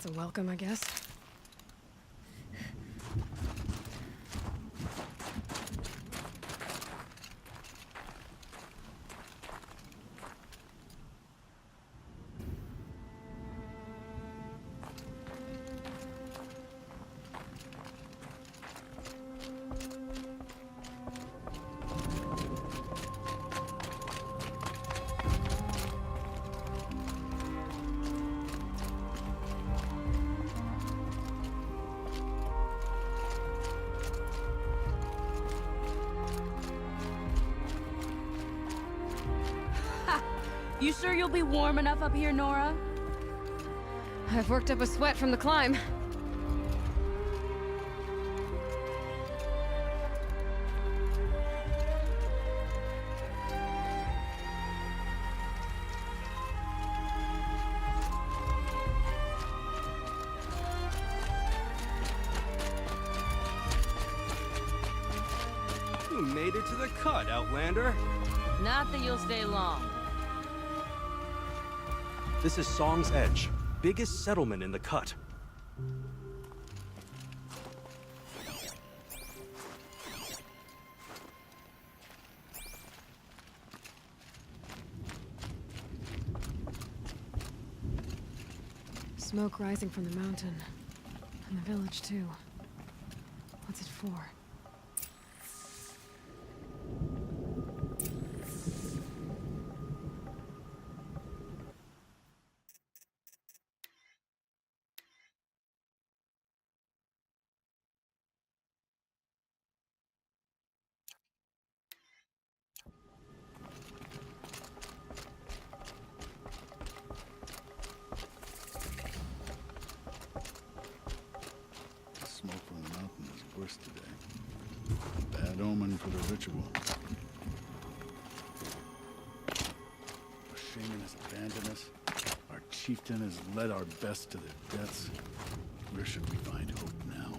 That's a welcome, I guess. You sure you'll be warm enough up here, Nora? I've worked up a sweat from the climb. You made it to the cut, Outlander. Not that you'll stay long. This is Song's Edge, biggest settlement in the cut. Smoke rising from the mountain. And the village, too. What's it for? Smoke from the mountain is worse today. Bad omen for the ritual. Shaman has abandoned us. Our chieftain has led our best to their deaths. Where should we find hope now?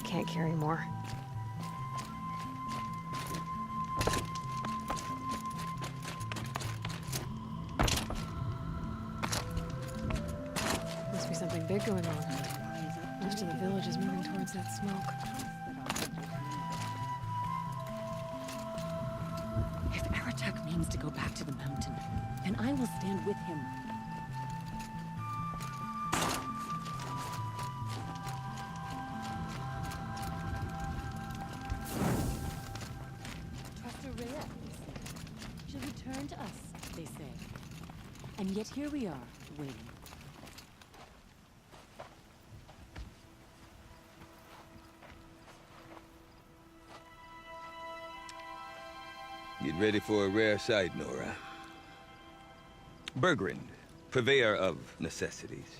Can't carry more. Must be something big going on. Most of the village is moving towards that smoke. If Aratak means to go back to the mountain, then I will stand with him. Trust Guerrilla, they say. She'll return to us, they say. And yet here we are, waiting. Get ready for a rare sight, Nora. Bergrand, purveyor of necessities.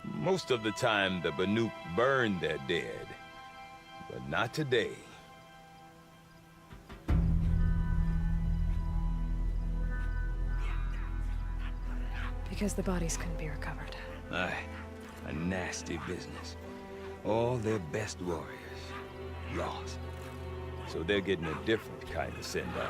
Most of the time, the Banuk burn their dead. But not today. Because the bodies couldn't be recovered. Aye, a nasty business. All their best warriors lost. So they're getting a different kind of send-off.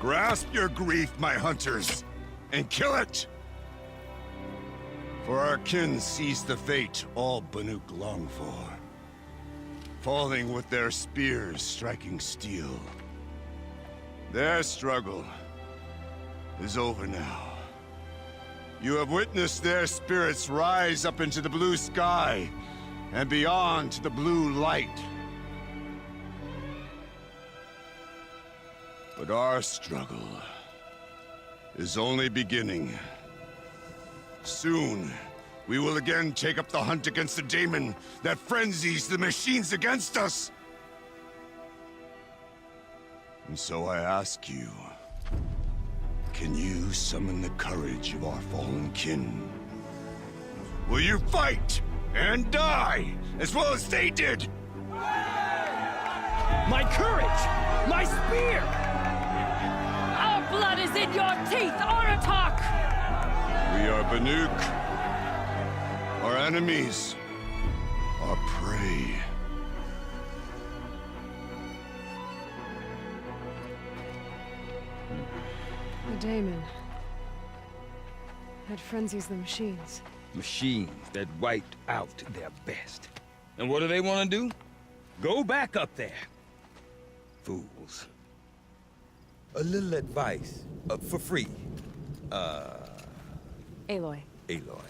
Grasp your grief, my hunters, and kill it! For our kin sees the fate all Banuk long for. Falling with their spears striking steel. Their struggle is over now. You have witnessed their spirits rise up into the blue sky and beyond to the blue light. But our struggle is only beginning. Soon, we will again take up the hunt against the daemon that frenzies the machines against us. And so I ask you, can you summon the courage of our fallen kin? Will you fight and die as well as they did? My courage! My spear! Our blood is in your teeth, Aratak! We are Banuk. Our enemies are prey. The daemon. That frenzies the machines. Machines that wiped out their best. And what do they want to do? Go back up there. Fools. A little advice, for free. Aloy. Aloy.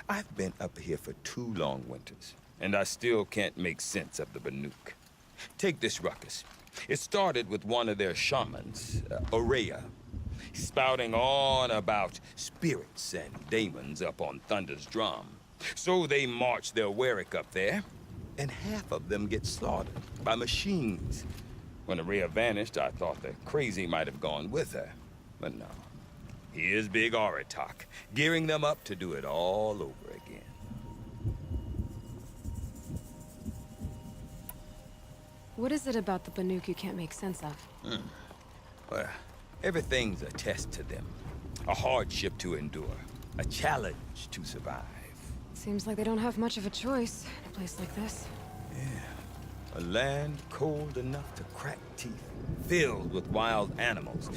I've been up here for 2 long winters, and I still can't make sense of the Banuk. Take this ruckus. It started with one of their shamans, Aurea, spouting on about spirits and daemons up on Thunder's drum. So they march their Warwick up there, and half of them get slaughtered by machines. When Aurea vanished, I thought the crazy might have gone with her, but no. Here's Big Aratak, gearing them up to do it all over again. What is it about the Banuk you can't make sense of? Well, everything's a test to them. A hardship to endure. A challenge to survive. Seems like they don't have much of a choice in a place like this. A land cold enough to crack teeth, filled with wild animals.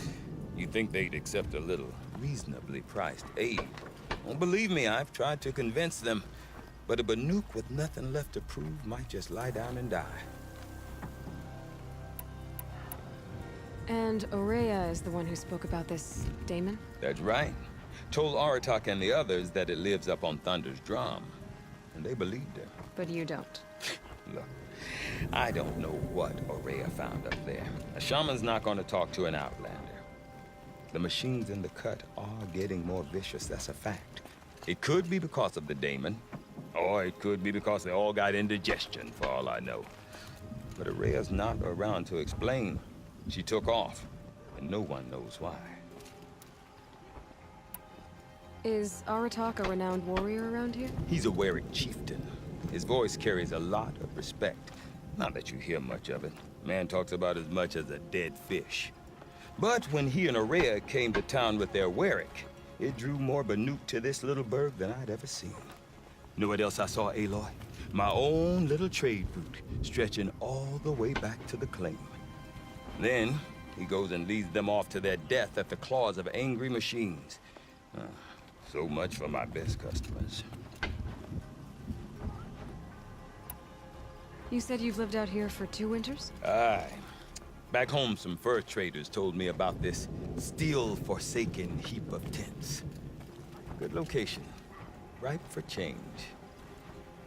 You'd think they'd accept a little reasonably priced aid. Well, believe me, I've tried to convince them. But a Banuk with nothing left to prove might just lie down and die. And Aurea is the one who spoke about this daemon? That's right. Told Aratak and the others that it lives up on Thunder's drum. And they believed her. But you don't. Look, I don't know what Aurea found up there. A shaman's not going to talk to an outlander. The machines in the cut are getting more vicious, that's a fact. It could be because of the daemon, or it could be because they all got indigestion, for all I know. But Aurea's not around to explain. She took off, and no one knows why. Is Aratak a renowned warrior around here? He's a Warwick chieftain. His voice carries a lot of respect. Not that you hear much of it. Man talks about as much as a dead fish. But when he and Aurea came to town with their Warwick, it drew more Banuk to this little burg than I'd ever seen. Know what else I saw, Aloy? My own little trade route, stretching all the way back to the claim. Then, he goes and leads them off to their death at the claws of angry machines. So much for my best customers. You said you've lived out here for 2 winters? Aye. Back home, some fur traders told me about this steel-forsaken heap of tents. Good location. Ripe for change.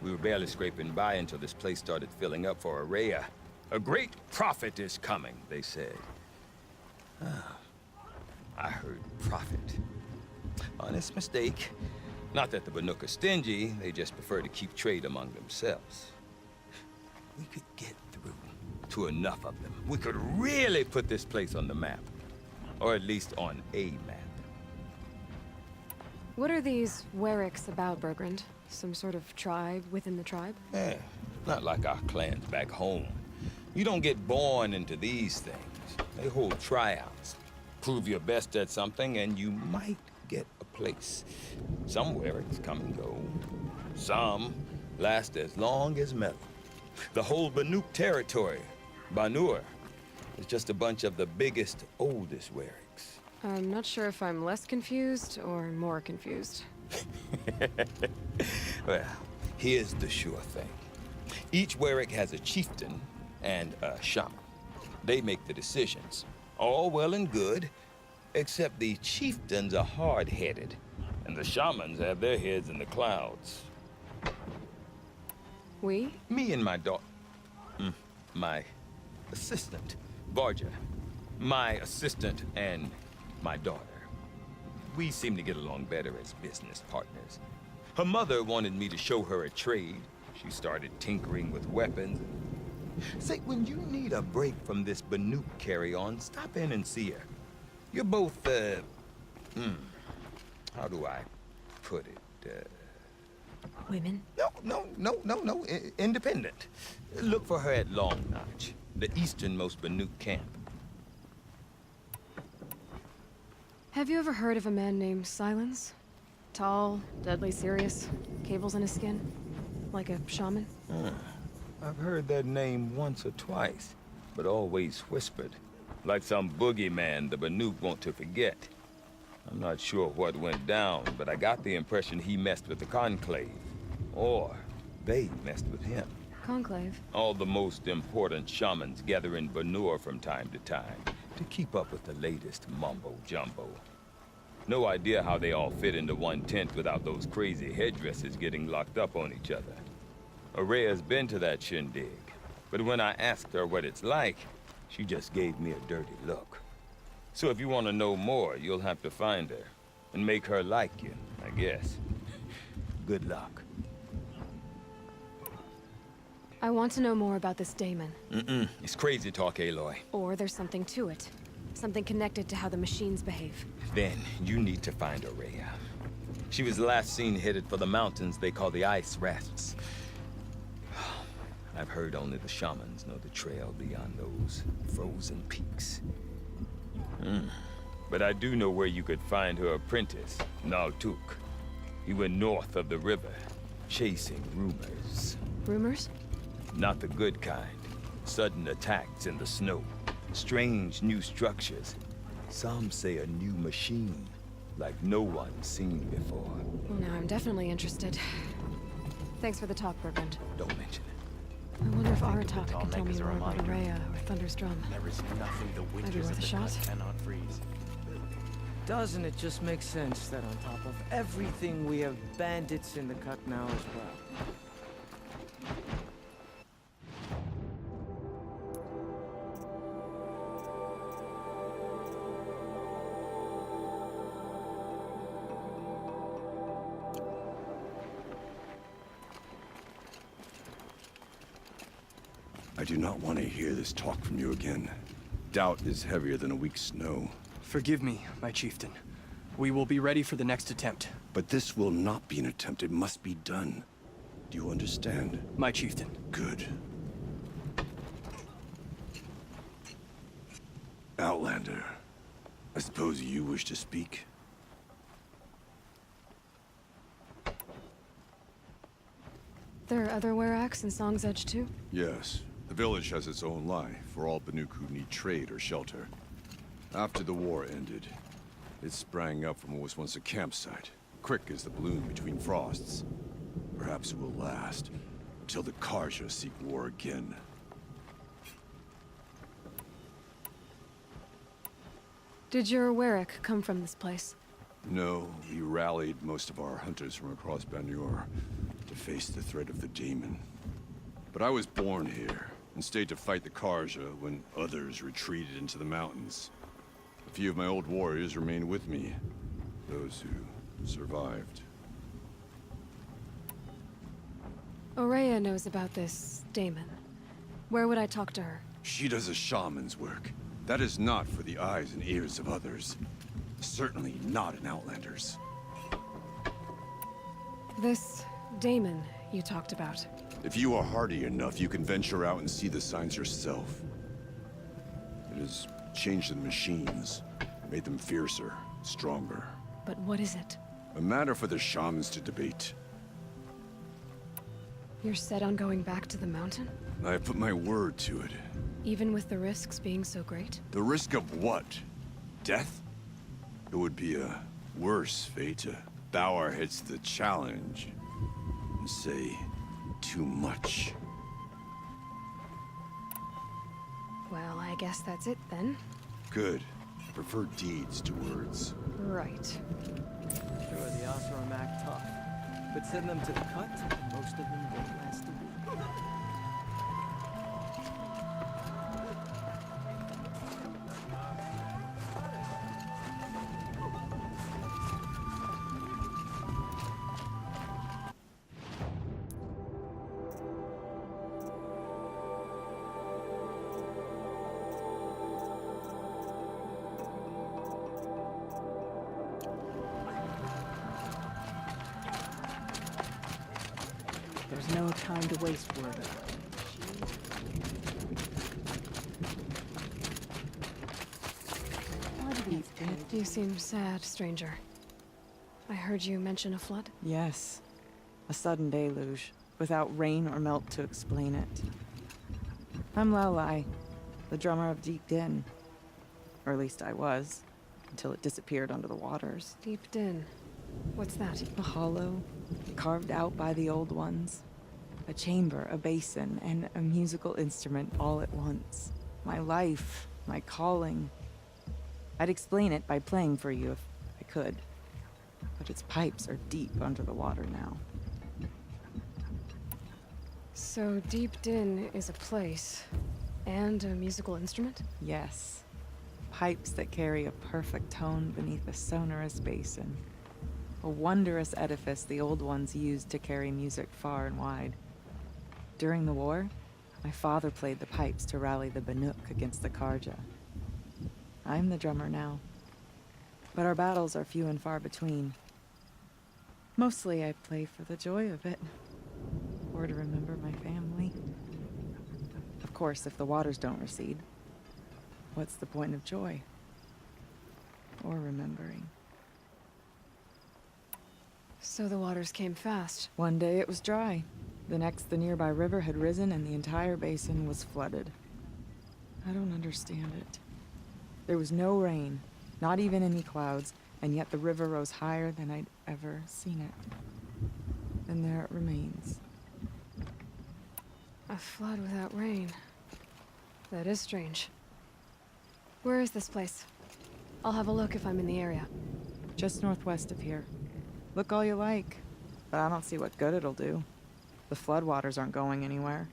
We were barely scraping by until this place started filling up for Aurea. A great prophet is coming, they said. I heard prophet. Honest mistake. Not that the Banuk are stingy, they just prefer to keep trade among themselves. We could get through to enough of them. We could really put this place on the map. Or at least on a map. What are these Warwicks about, Bergrand? Some sort of tribe within the tribe? Not like our clans back home. You don't get born into these things. They hold tryouts. Prove your best at something and you might get a place. Some Warwicks come and go. Some last as long as metal. The whole Banuk territory, Banur, It's just a bunch of the biggest, oldest Werricks. I'm not sure if I'm less confused or more confused. Well, here's the sure thing. Each Werrick has a chieftain and a shaman. They make the decisions. All well and good, except the chieftains are hard-headed, and the shamans have their heads in the clouds. We? Me and my daughter... my assistant, Varja. My assistant and my daughter. We seem to get along better as business partners. Her mother wanted me to show her a trade. She started tinkering with weapons. Say, when you need a break from this Banuk carry-on, stop in and see her. You're both, how do I put it? Women? No. Independent. Look for her at Long Notch, the easternmost Banuk camp. Have you ever heard of a man named Silence? Tall, deadly serious, cables in his skin, like a shaman? I've heard that name once or twice, but always whispered, like some boogeyman the Banuk want to forget. I'm not sure what went down, but I got the impression he messed with the Conclave, or they messed with him. Conclave? All the most important shamans gather in Banur from time to time to keep up with the latest mumbo-jumbo. No idea how they all fit into one tent without those crazy headdresses getting locked up on each other. Araya's been to that shindig, but when I asked her what it's like, she just gave me a dirty look. So if you want to know more, you'll have to find her and make her like you, I guess. Good luck. I want to know more about this daemon. It's crazy talk, Aloy. Or there's something to it. Something connected to how the machines behave. Then you need to find Araya. She was last seen headed for the mountains they call the Ice Rafts. I've heard only the shamans know the trail beyond those frozen peaks. But I do know where you could find her apprentice, Naltuk. He went north of the river, chasing rumors. Rumors? Not the good kind. Sudden attacks in the snow. Strange new structures. Some say a new machine, like no one's seen before. Well, now I'm definitely interested. Thanks for the talk, Bergund. Don't mention it. I wonder if Aratak can tell me more about Araya or Thunder's Drum. There is nothing the Maybe winters worth of a the shot. cut cannot freeze. Doesn't it just make sense that on top of everything we have bandits in the cut now as well? I do not want to hear this talk from you again. Doubt is heavier than a week's snow. Forgive me, my chieftain. We will be ready for the next attempt. But this will not be an attempt. It must be done. Do you understand? My chieftain. Good. Outlander, I suppose you wish to speak? There are other Werracks in Song's Edge too? Yes. The village has its own lie for all Banuk who need trade or shelter. After the war ended, it sprang up from what was once a campsite, quick as the bloom between frosts. Perhaps it will last, until the Karja seek war again. Did your Werrick come from this place? No, we rallied most of our hunters from across Banur to face the threat of the demon. But I was born here, and stayed to fight the Karja when others retreated into the mountains. A few of my old warriors remained with me, those who survived. Araya knows about this daemon. Where would I talk to her? She does a shaman's work. That is not for the eyes and ears of others. Certainly not an Outlander's. This daemon you talked about. If you are hardy enough, you can venture out and see the signs yourself. It has changed the machines, made them fiercer, stronger. But what is it? A matter for the shamans to debate. You're set on going back to the mountain? I have put my word to it. Even with the risks being so great? The risk of what? Death? It would be a worse fate to bow our heads to the challenge and say too much. Well, I guess that's it then. Good. I prefer deeds to words. Right. Sure, the Osram act tough. But send them to the cut, most of them don't last a week. There's no time to waste, Werther. You seem sad, stranger. I heard you mention a flood. Yes. A sudden deluge, without rain or melt to explain it. I'm Lelai, the drummer of Deep Din. Or at least I was, until it disappeared under the waters. Deep Din. What's that? A hollow, carved out by the old ones. A chamber, a basin, and a musical instrument all at once. My life, my calling. I'd explain it by playing for you if I could. But its pipes are deep under the water now. So Deep Din is a place, and a musical instrument? Yes. Pipes that carry a perfect tone beneath a sonorous basin. A wondrous edifice the old ones used to carry music far and wide. During the war, my father played the pipes to rally the Banuk against the Karja. I'm the drummer now, but our battles are few and far between. Mostly I play for the joy of it, or to remember my family. Of course, if the waters don't recede, what's the point of joy? Or remembering? So the waters came fast. One day it was dry. The next, the nearby river had risen and the entire basin was flooded. I don't understand it. There was no rain, not even any clouds, and yet the river rose higher than I'd ever seen it. And there it remains. A flood without rain. That is strange. Where is this place? I'll have a look if I'm in the area. Just northwest of here. Look all you like, but I don't see what good it'll do. The floodwaters aren't going anywhere.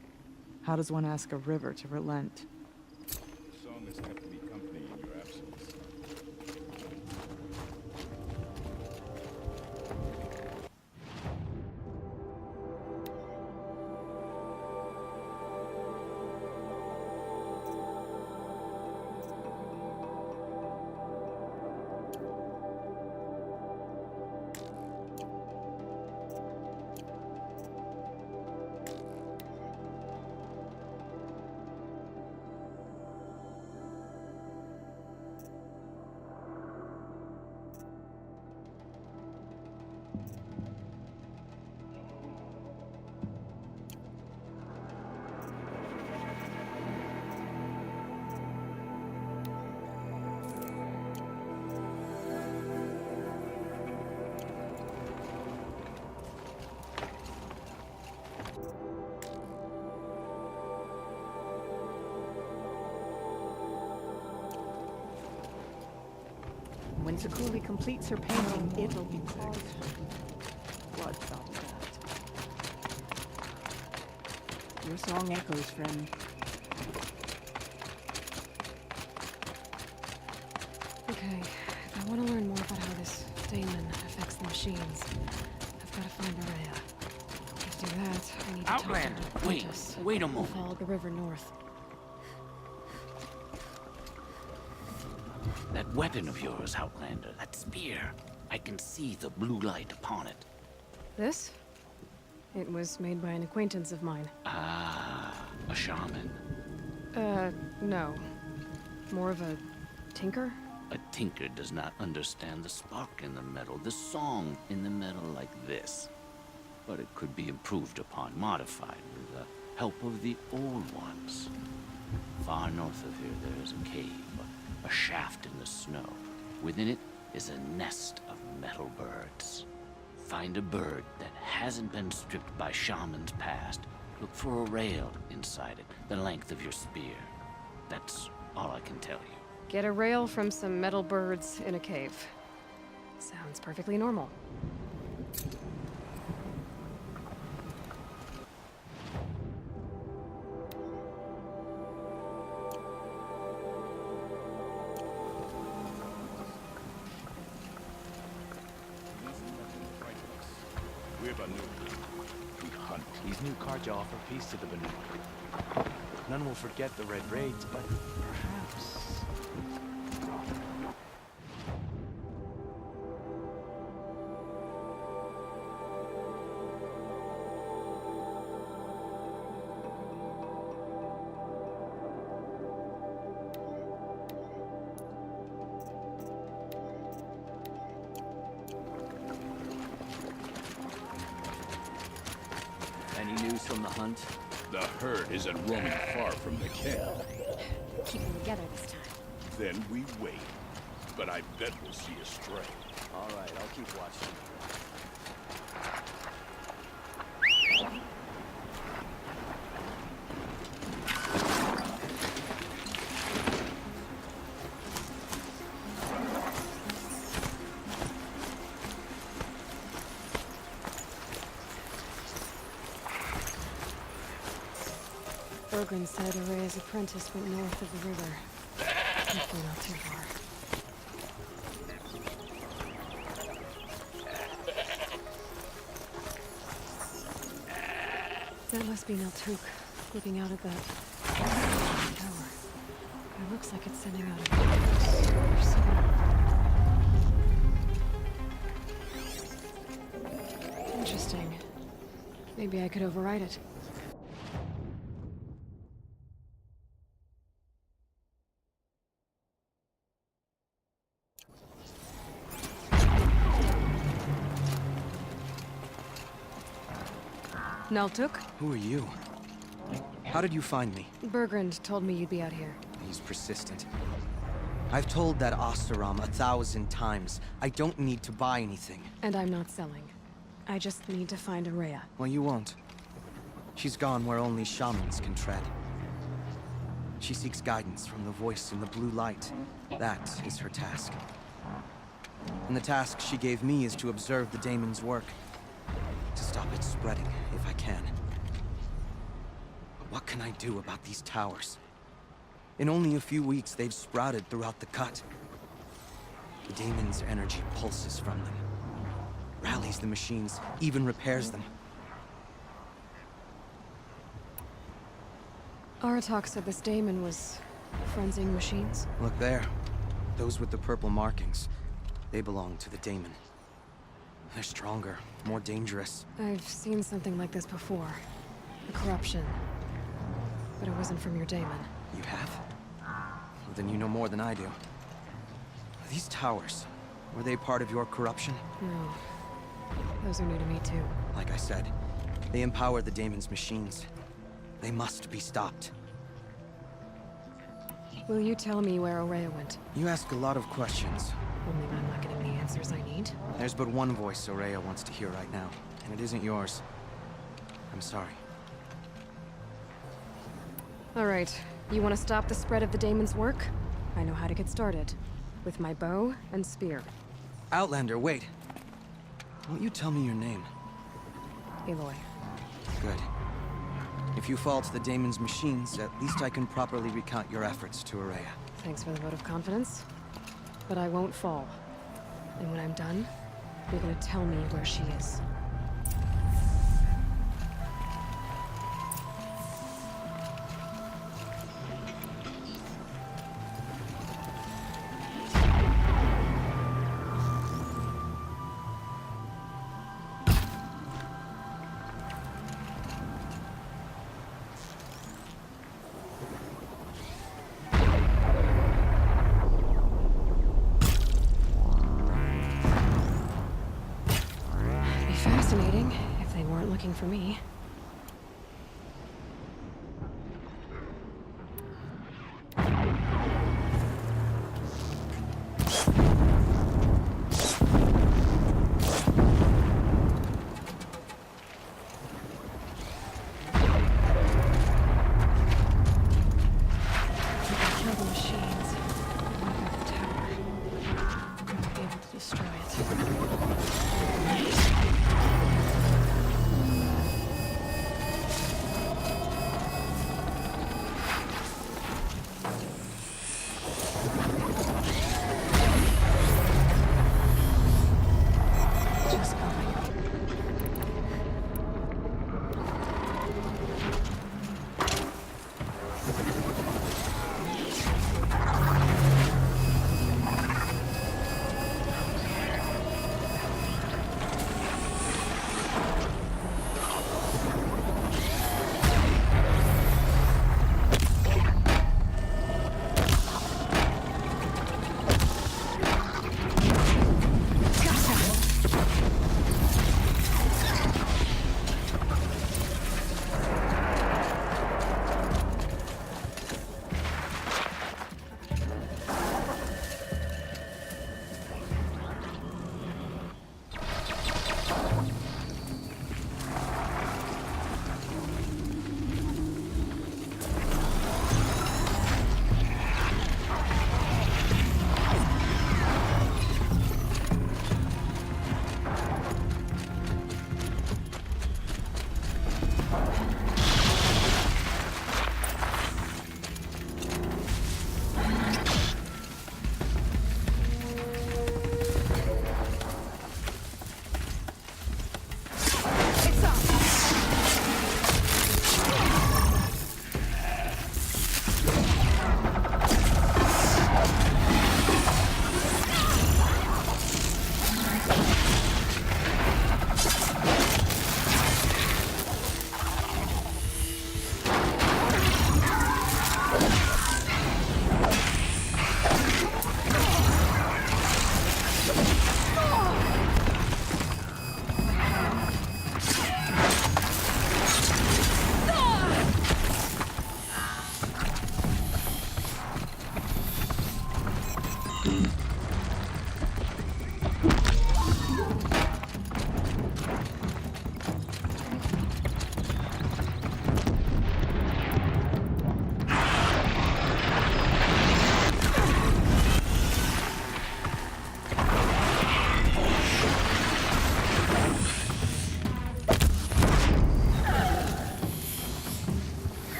How does one ask a river to relent? The song has kept me company in your absence. When Sakuli completes her painting, it'll be called Blood Thought of that. Your song echoes, friend. Okay, if I want to learn more about how this daemon affects the machines, I've got to find Guerrilla. To do that, I need to Outlander, talk to wait, Apprentice wait a and moment. follow the river north. That weapon of yours, Outlander, that spear. I can see the blue light upon it. This? It was made by an acquaintance of mine. Ah, a shaman. No. More of a tinker? A tinker does not understand the spark in the metal, the song in the metal like this. But it could be improved upon, modified with the help of the old ones. Far north of here, there is a cave, a shaft in the snow. Within it is a nest of metal birds. Find a bird that hasn't been stripped by shamans past. Look for a rail inside it, the length of your spear. That's all I can tell you. Get a rail from some metal birds in a cave. Sounds perfectly normal. We're Banuk. We hunt. These new carja offer peace to the Banuk. None will forget the Red Raids, but perhaps... Any news from the hunt? The herd isn't roaming far from the camp. Keep them together this time. Then we wait. But I bet we'll see a stray. All right, I'll keep watching. Bergren said Araya's apprentice went north of the river. Hopefully not too far. That must be Naltuk, looking out at that tower. It looks like it's sending out a signal. Interesting. Maybe I could override it. Naltuk? Who are you? How did you find me? Bergrand told me you'd be out here. He's persistent. I've told that Oseram 1,000 times. I don't need to buy anything. And I'm not selling. I just need to find Araya. Well, you won't. She's gone where only shamans can tread. She seeks guidance from the voice in the blue light. That is her task. And the task she gave me is to observe the daemon's work. To stop it spreading, if I can. But what can I do about these towers? In only a few weeks, they've sprouted throughout the cut. The daemon's energy pulses from them. Rallies the machines, even repairs them. Aratak said this daemon was frenzying machines. Look there. Those with the purple markings. They belong to the daemon. They're stronger, more dangerous. I've seen something like this before. A corruption. But it wasn't from your daemon. You have? Well, then you know more than I do. These towers, were they part of your corruption? No. Those are new to me too. Like I said, they empower the daemon's machines. They must be stopped. Will you tell me where Araya went? You ask a lot of questions. Only I'm not getting the answers I need. There's but one voice Araya wants to hear right now, and it isn't yours. I'm sorry. All right. You want to stop the spread of the daemon's work? I know how to get started. With my bow and spear. Outlander, wait. Won't you tell me your name? Aloy. Good. If you fall to the daemon's machines, at least I can properly recount your efforts to Araya. Thanks for the vote of confidence. But I won't fall. And when I'm done, you're gonna tell me where she is. Fascinating, if they weren't looking for me.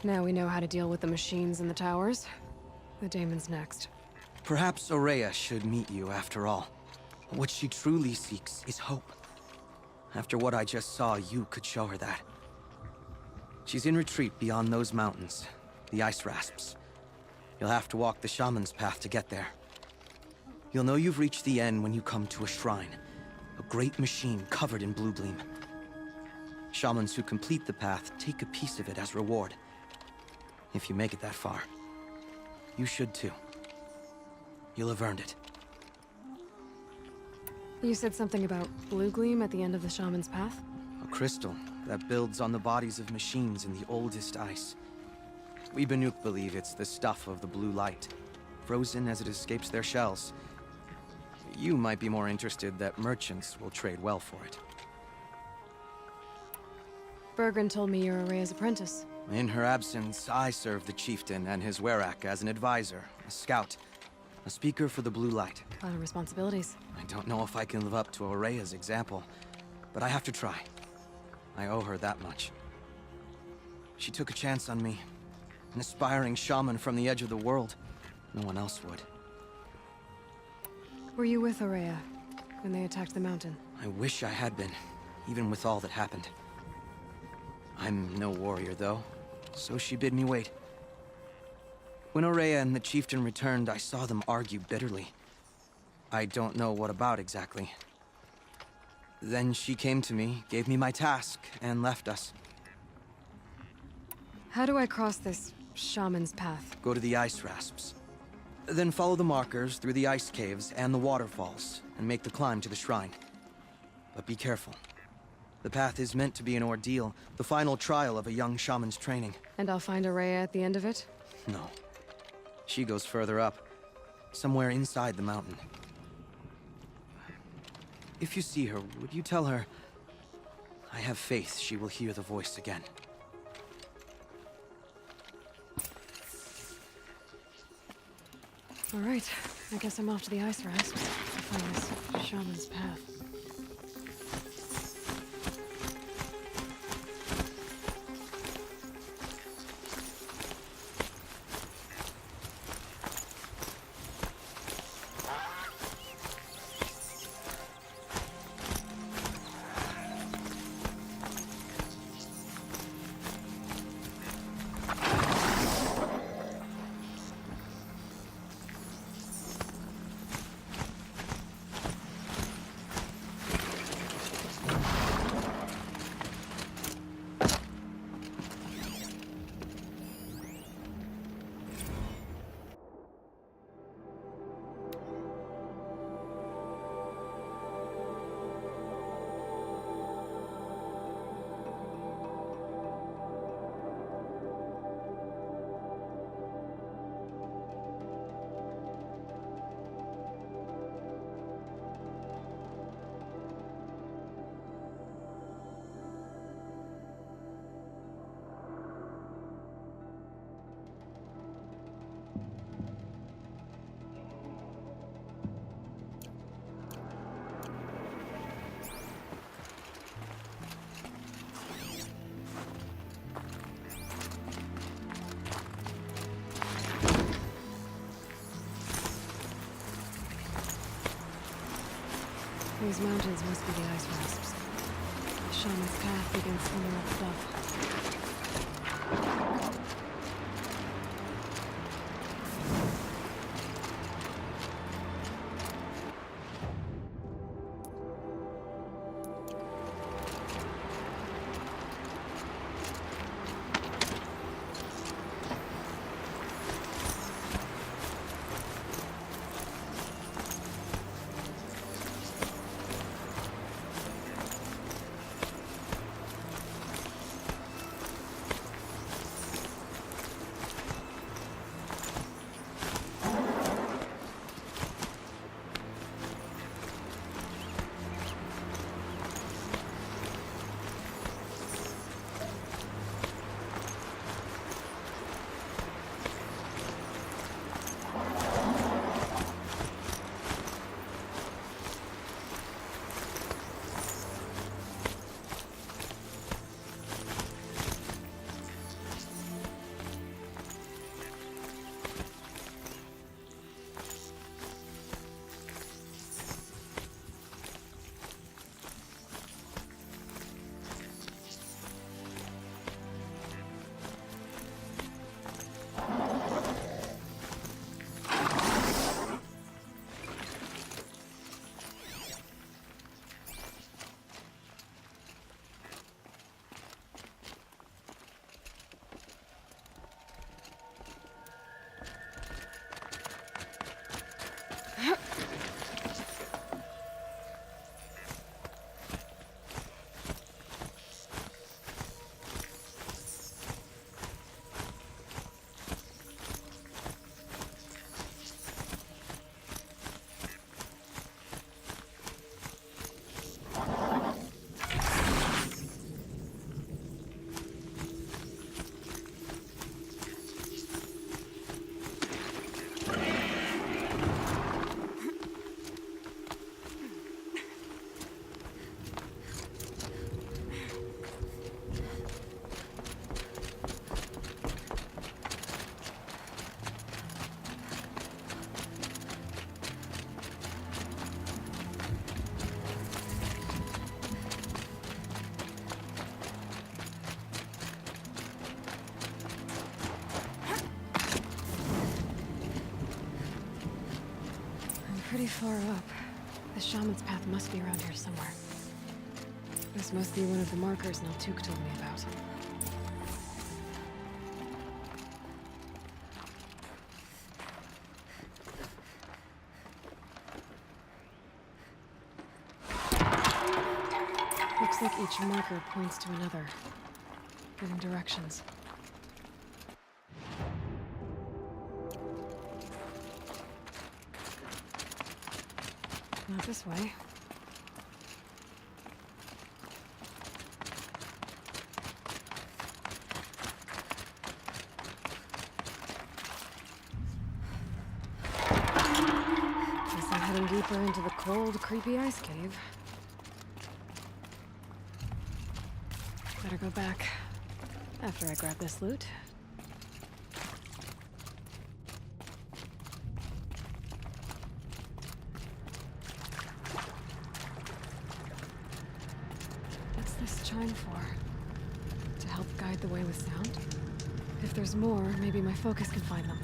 Now we know how to deal with the machines in the towers. The daemon's next. Perhaps Aurea should meet you after all. What she truly seeks is hope. After what I just saw, you could show her that. She's in retreat beyond those mountains, the ice rasps. You'll have to walk the shaman's path to get there. You'll know you've reached the end when you come to a shrine, a great machine covered in blue gleam. Shamans who complete the path take a piece of it as reward. If you make it that far, you should too. You'll have earned it. You said something about blue gleam at the end of the shaman's path? A crystal that builds on the bodies of machines in the oldest ice. We Banuk believe it's the stuff of the blue light, frozen as it escapes their shells. You might be more interested that merchants will trade well for it. Bergren told me you're Aurea's apprentice. In her absence, I serve the chieftain and his werak as an advisor, a scout, a speaker for the blue light. A lot of responsibilities. I don't know if I can live up to Aurea's example, but I have to try. I owe her that much. She took a chance on me. An aspiring shaman from the edge of the world. No one else would. Were you with Aurea when they attacked the mountain? I wish I had been, even with all that happened. I'm no warrior, though, so she bid me wait. When Aurea and the chieftain returned, I saw them argue bitterly. I don't know what about exactly. Then she came to me, gave me my task, and left us. How do I cross this shaman's path? Go to the ice rasps. Then follow the markers through the ice caves and the waterfalls, and make the climb to the shrine. But be careful. The path is meant to be an ordeal, the final trial of a young shaman's training. And I'll find Aurea at the end of it? No. She goes further up, somewhere inside the mountain. If you see her, would you tell her, I have faith she will hear the voice again. All right, I guess I'm off to the ice rasps to find this shaman's path. These mountains must be the ice rasps. The shaman's path begins somewhere up above. pretty far up. The shaman's path must be around here somewhere. This must be one of the markers Naltuk told me about. Looks like each marker points to another, giving directions. Not this way. Guess I'm heading deeper into the cold, creepy ice cave. Better go back after I grab this loot. What's this chime for? To help guide the way with sound? If there's more, maybe my focus can find them.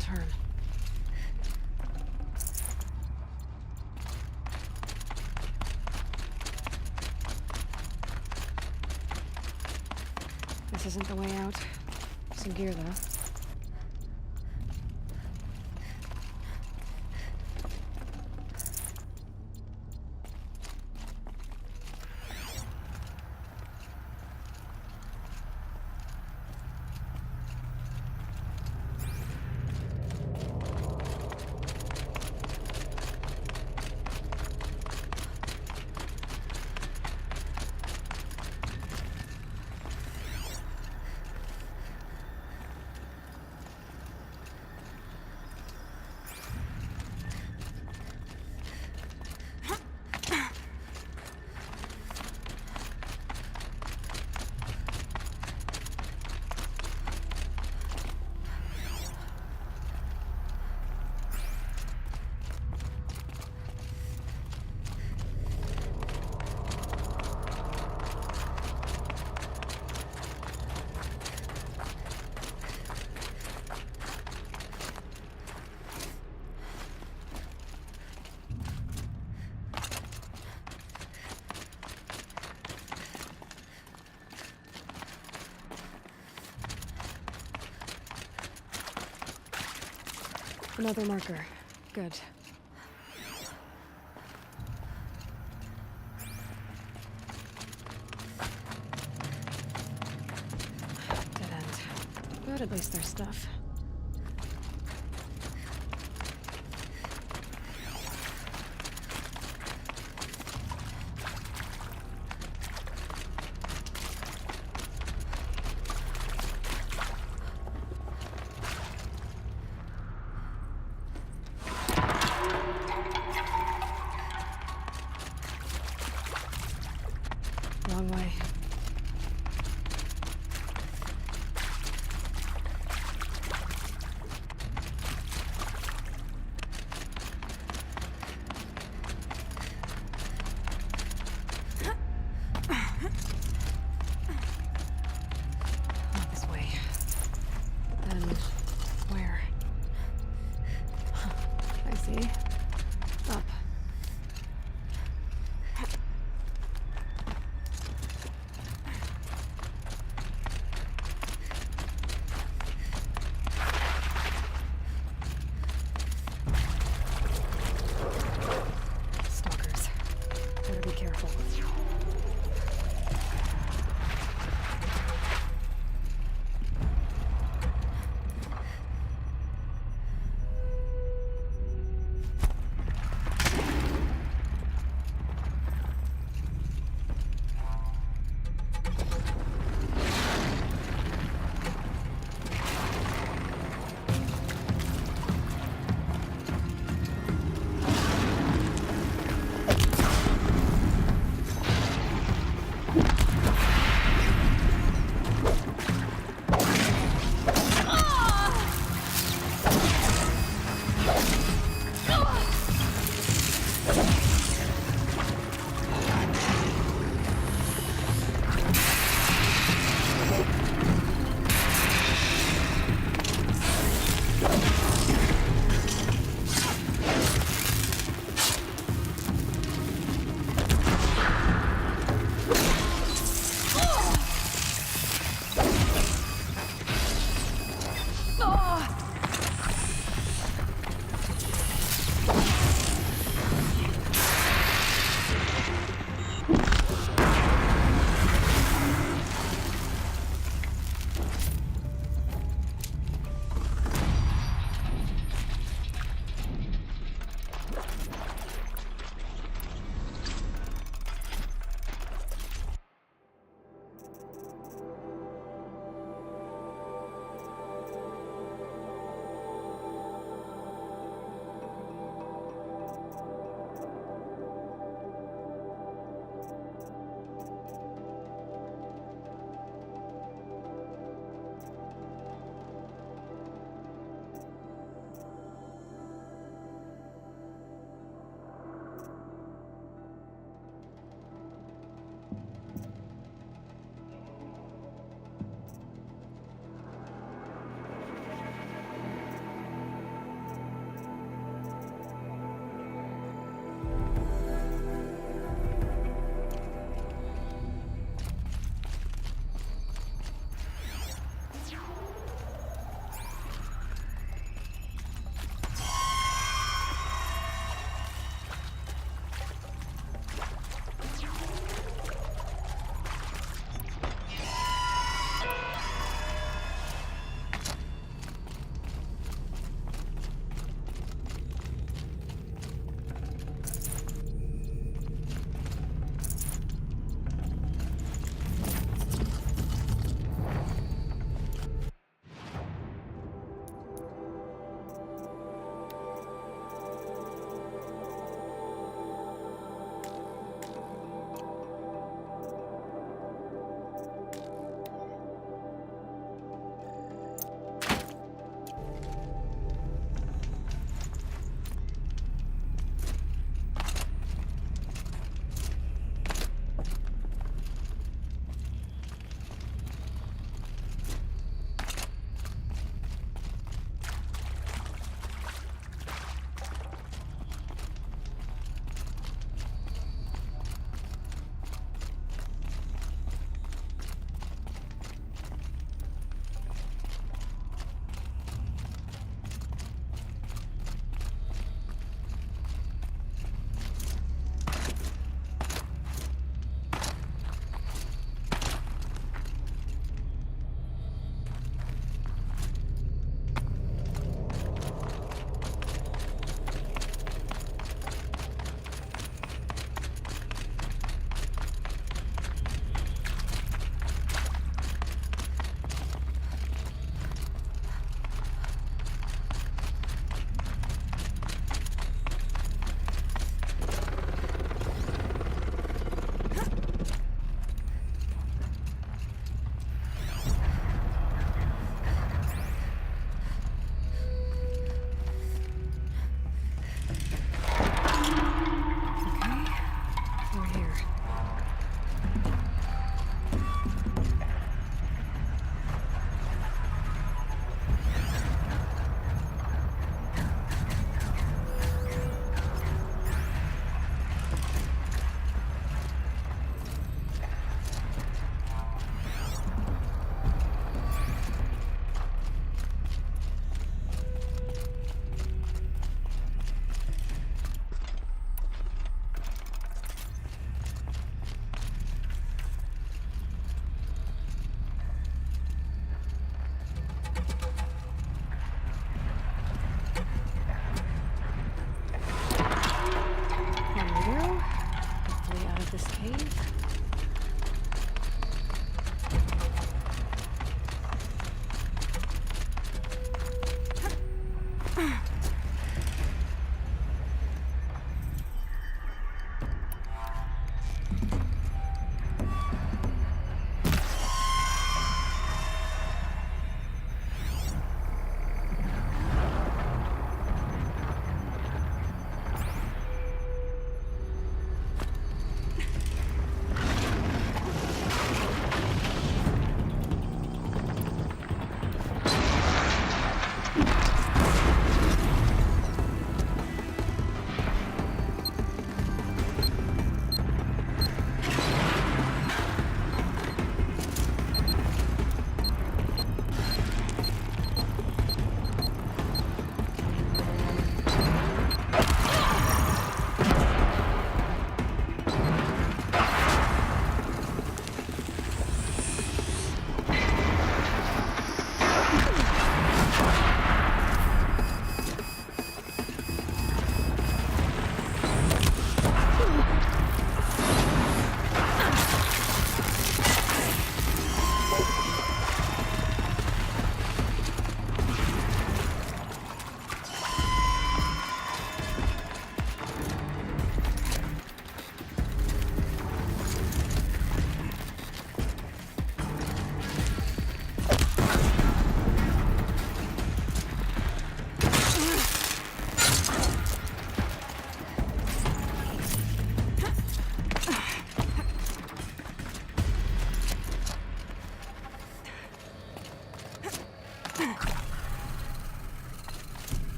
Turn. This isn't the way out. Some gear, though. Another marker. Good. Dead end. But at least there's stuff. Wrong way.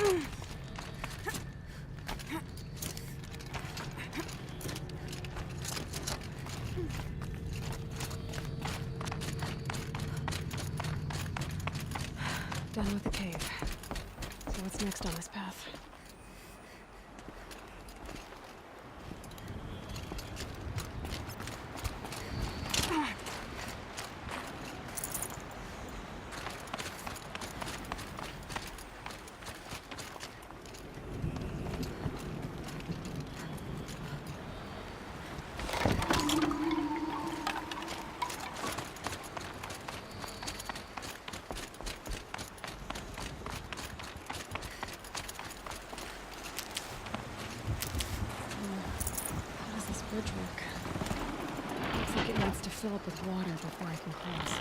Done with the cave. So what's next on this path? How does this bridge work? Looks like it needs to fill up with water before I can cross.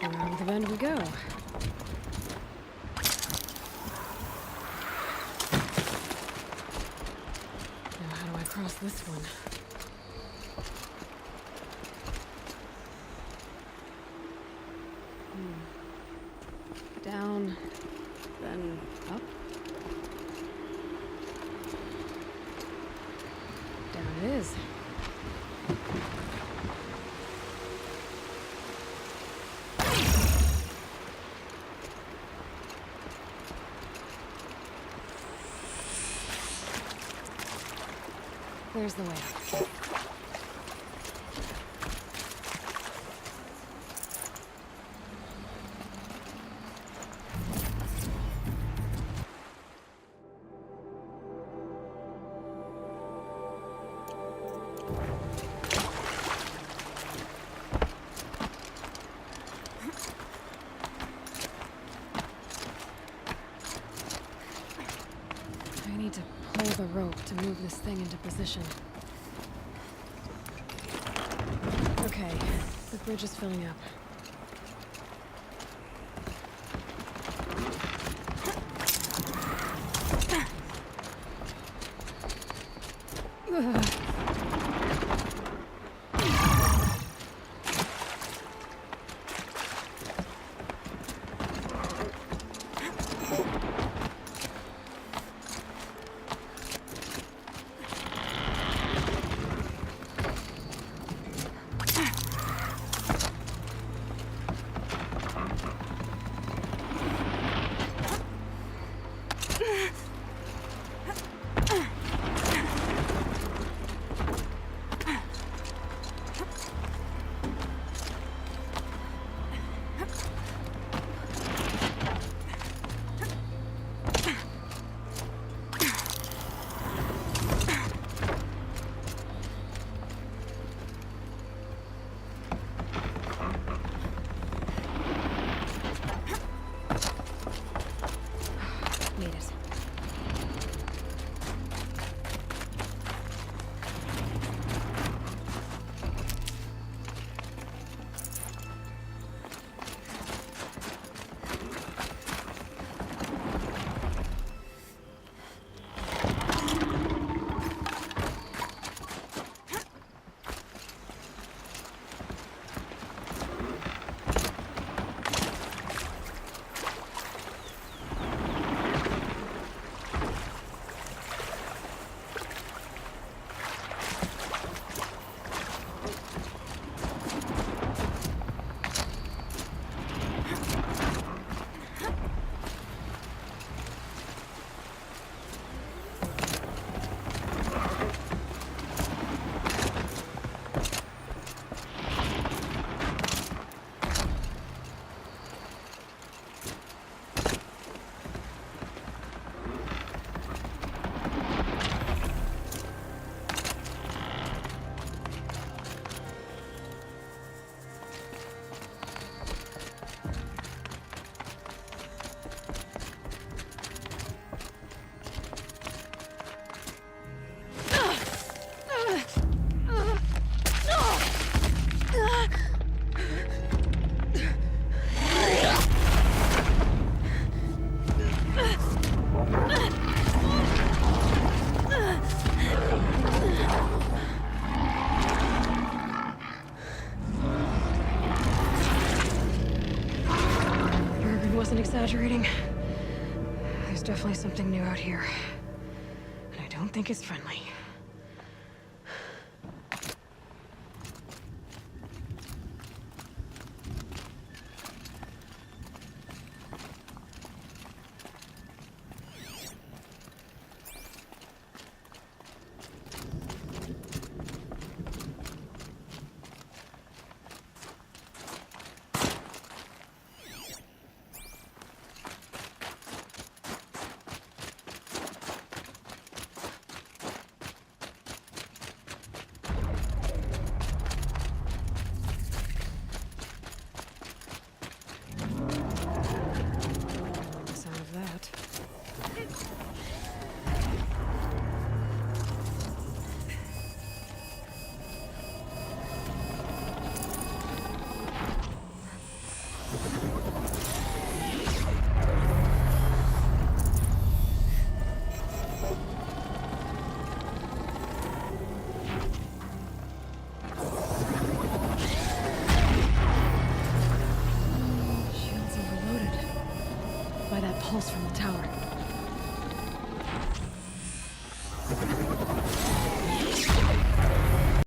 Around the bend we go. Now how do I cross this one? Down, then up. Down it is. There's the way up. I need to pull the rope to move this thing into position. Okay, the bridge is filling up. Ugh. exaggerating. There's definitely something new out here. And I don't think it's friendly.